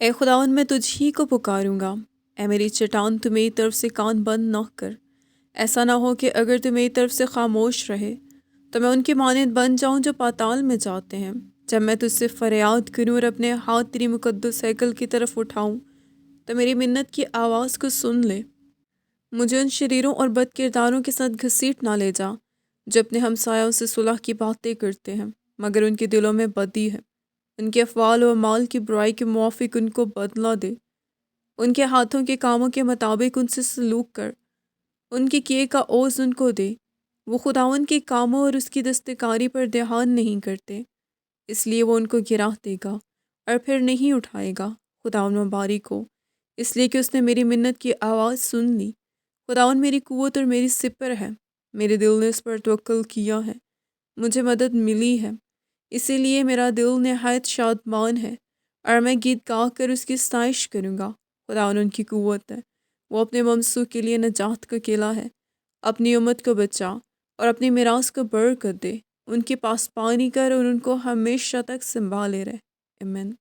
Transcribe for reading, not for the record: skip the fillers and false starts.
اے خداوند میں تجھ ہی کو پکاروں گا، اے میری چٹان تو میری طرف سے کان بند نہ کر۔ ایسا نہ ہو کہ اگر تو میری طرف سے خاموش رہے تو میں ان کے مانند بن جاؤں جو پاتال میں جاتے ہیں۔ جب میں تجھ سے فریاد کروں اور اپنے ہاتھ تیری مقدس ہیکل کی طرف اٹھاؤں تو میری منت کی آواز کو سن لے۔ مجھے ان شریروں اور بد کرداروں کے ساتھ گھسیٹ نہ لے جا جو اپنے ہمسایوں سے صلح کی باتیں کرتے ہیں مگر ان کے دلوں میں بدی ہے۔ ان کے افعال و اعمال کی برائی کے موافق ان کو بدلہ دے۔ ان کے ہاتھوں کے کاموں کے مطابق ان سے سلوک کر، ان کے کیے کا عوض ان کو دے۔ وہ خداوند کے کاموں اور اس کی دستکاری پر دھیان نہیں کرتے، اس لیے وہ ان کو گرا دے گا اور پھر نہیں اٹھائے گا۔ خداوند مبارک ہو، اس لیے کہ اس نے میری منت کی آواز سن لی۔ خداوند میری قوت اور میری سپر ہے، میرے دل نے اس پر توکل کیا ہے، مجھے مدد ملی ہے، اسی لیے میرا دل نہایت شادمان ہے اور میں گیت گا کر اس کی ستائش کروں گا۔ خداوند ان کی قوت ہے، وہ اپنے ممسوح کے لیے نجات کا قلعہ ہے۔ اپنی امت کو بچا اور اپنی میراث کو برکت دے، ان کے پاس پانی کر اور ان کو ہمیشہ تک سنبھالے رہے۔ آمین۔